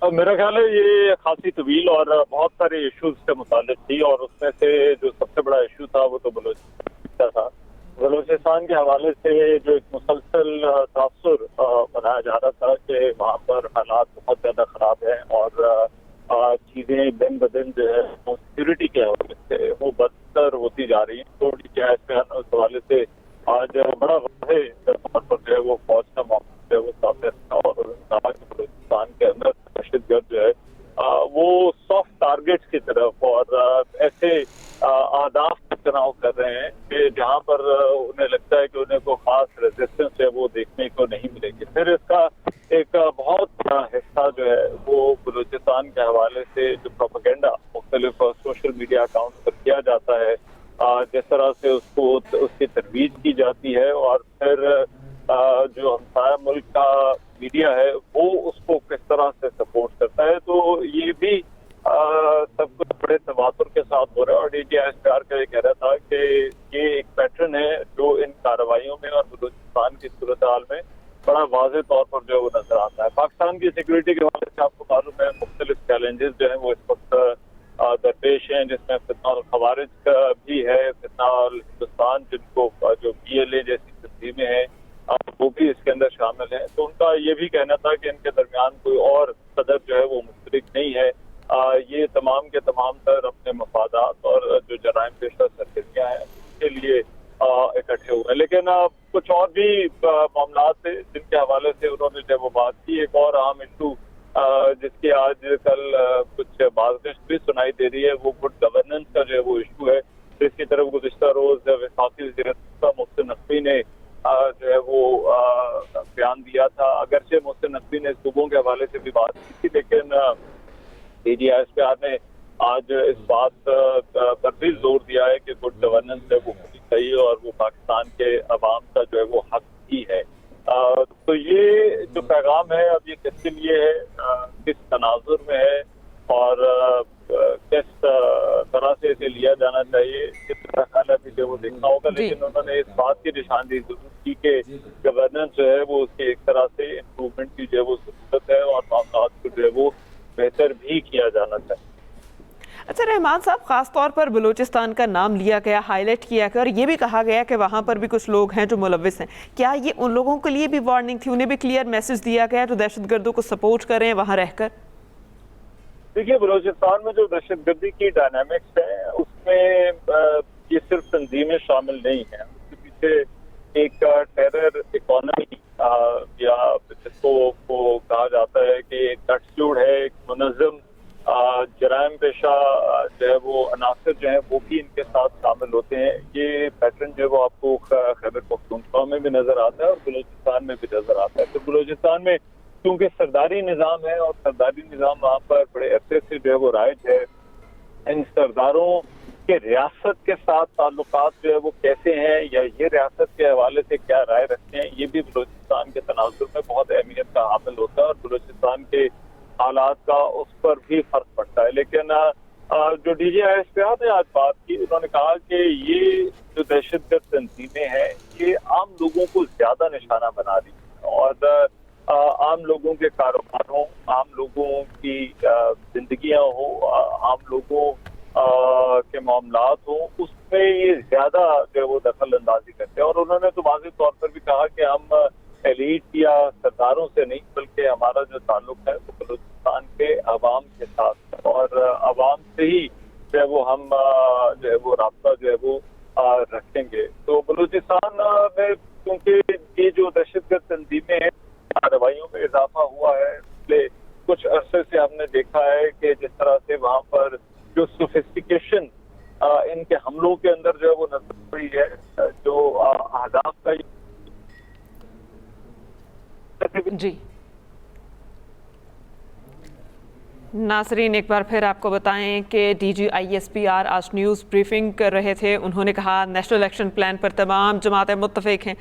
मेरा ख्याल है ये खासी तवील और बहुत सारे इश्यूज से मुताल्लिक थी, और उसमें से जो सबसे बड़ा इशू था वो तो बलूचिस्तान था। बलूचिस्तान के हवाले से जो एक मुसलसल तासुर बनाया जा रहा था कि वहाँ पर हालात बहुत ज़्यादा ख़राब हैं और चीज़ें दिन ब दिन जो है सिक्योरिटी के हवाले से वो बदतर होती जा रही हैं। तो उस हवाले से आज बड़ा वाज़ेह तौर पर जो है वो फौज का मौका जो है वो सामने रखा, और उन्होंने कहा कि बलूचिस्तान के अंदर दहशतगर्द जो है वो सॉफ्ट टारगेट्स की तरफ और ऐसे आदाफ का चुनाव कर रहे हैं कि जहाँ पर उन्हें लगता है कि उन्हें को खास रेजिस्टेंस है वो देखने को नहीं मिलेगी। फिर इसका एक बहुत बड़ा हिस्सा जो है वो बलूचिस्तान के हवाले से जो प्रोपेगेंडा मुख्तलिफ सोशल मीडिया अकाउंट पर किया जाता है, जिस तरह से उसकी तरवीज की जाती है, और फिर जो हमसाया मुल्क का मीडिया है वो उसको किस तरह से सपोर्ट करता है, तो ये भी सब कुछ बड़े तवातुर के साथ हो रहा है। और DGISPR का ये कह रहा था कि ये एक पैटर्न है जो इन कार्रवाइयों में और बलूचिस्तान की सूरत हाल में बड़ा वाज़ेह तौर पर जो है वो नजर आता है। पाकिस्तान की सिक्योरिटी के हवाले से आपको मालूम है मुख्तलिफ चैलेंजेस जो है वो इस वक्त दरपेश हैं, जिसमें फितना और खवारिज का भी है, फितना और हिंदुस्तान जिनको जो PLA जैसी तंजीमें हैं वो भी इसके अंदर शामिल है। तो उनका ये भी कहना था कि इनके दरमियान कोई और सदर जो है वो मुश्तरक नहीं है। ये तमाम के तमाम तर अपने मफादात और जो जराइम पेशा सरगर्मियाँ हैं उसके लिए इकट्ठे हुए हैं। लेकिन कुछ और भी मामला थे जिनके हवाले से उन्होंने जब वो बात की। एक और अहम इशू जिसकी आज कल कुछ बाज़ भी सुनाई दे रही है वो गुड गवर्नेंस का जो है वो इशू है, जिसकी तरफ गुज़िश्ता रोज वफाकी वज़ीर मोहसिन नकवी ने जो है वो बयान दिया था। अगरचे मोहसिन नकवी ने सूबों के हवाले से भी बात की थी, लेकिन DGISPR ने आज इस बात पर भी जोर दिया है कि गुड गवर्नेंस है वो होनी चाहिए और वो पाकिस्तान के अवाम का जो है वो हक ही है। तो ये जो पैगाम है अब ये किसके लिए है, किस तनाजुर में है और किस तरह से इसे लिया जाना चाहिए, किस तरह का भी जो वो देखना होगा। लेकिन उन्होंने इस बात की निशानदेही जरूर की कि गवर्नेंस जो है वो उसकी एक तरह से इम्प्रूवमेंट की जो है वो जरूरत है और मामलात को जो है वो बेहतर भी किया जाना चाहिए। अच्छा रहमान साहब, खास तौर पर बलूचिस्तान का नाम लिया गया, हाईलाइट किया गया और ये भी कहा गया कि वहाँ पर भी कुछ लोग हैं जो मुलविस हैं। क्या ये उन लोगों के लिए भी वार्निंग थी, उन्हें भी क्लियर मैसेज दिया गया तो दहशतगर्दों को सपोर्ट करें वहाँ रहकर? देखिए, बलूचिस्तान में जो दहशतगर्दी की डायनामिक्स है उसमें ये सिर्फ तंजीमें शामिल नहीं है, उसके पीछे एक टेरर इकोनॉमी या जिसको कहा जाता है कि एक टचलूड है, एक मुनज़्ज़म जराइम पेशा जो है वो अनासर जो है वो भी इनके साथ शामिल होते हैं। ये पैटर्न जो है वो आपको खैबर पख्तूनख्वा में भी नजर आता है और बलूचिस्तान में भी नजर आता है। तो बलूचिस्तान में क्योंकि सरदारी निज़ाम है और सरदारी निज़ाम वहाँ पर बड़े अरसे से जो है वो राइज है, इन सरदारों के रियासत के साथ ताल्लुकात जो है वो कैसे हैं या ये रियासत के हवाले से क्या राय रखते हैं, ये भी बलूचिस्तान के तनाजुर में बहुत अहमियत का हामिल होता है और बलूचिस्तान के हालात का उस पर भी फर्क पड़ता है। लेकिन जो DGISPR ने आज बात की, उन्होंने कहा कि ये जो दहशतगर्द तंजीमें हैं ये आम लोगों को ज्यादा निशाना बना रही है और आम लोगों के कारोबारों, आम लोगों की जिंदगियां हो, आम लोगों के मामलात हो, उसमें ये ज्यादा जो है वो दखल अंदाजी करते हैं। और उन्होंने तो वाज़ेह तौर पर भी कहा कि हम एलीट या सरदारों से नहीं बल्कि हमारा जो ताल्लुक है वो बलूचिस्तान के अवाम के साथ और अवाम से ही जो है वो हम जो है वो राब्ता जो है वो रखेंगे। तो बलूचिस्तान में क्योंकि ये जो दहशतगर्द तंजीमें हैं कार्रवाइयों में इजाफा हुआ है, पिछले कुछ अरसे से हमने देखा है कि जिस तरह से वहाँ पर जो सोफिस्टिकेशन इनके हमलों के अंदर जो है वो नजर पड़ी है, जो अहदाफ का जी नासरीन, एक बार फिर आपको बताएं कि DGISPR आज न्यूज़ ब्रीफिंग कर रहे थे। उन्होंने कहा नेशनल एक्शन प्लान पर तमाम जमातें मुत्तफिक हैं,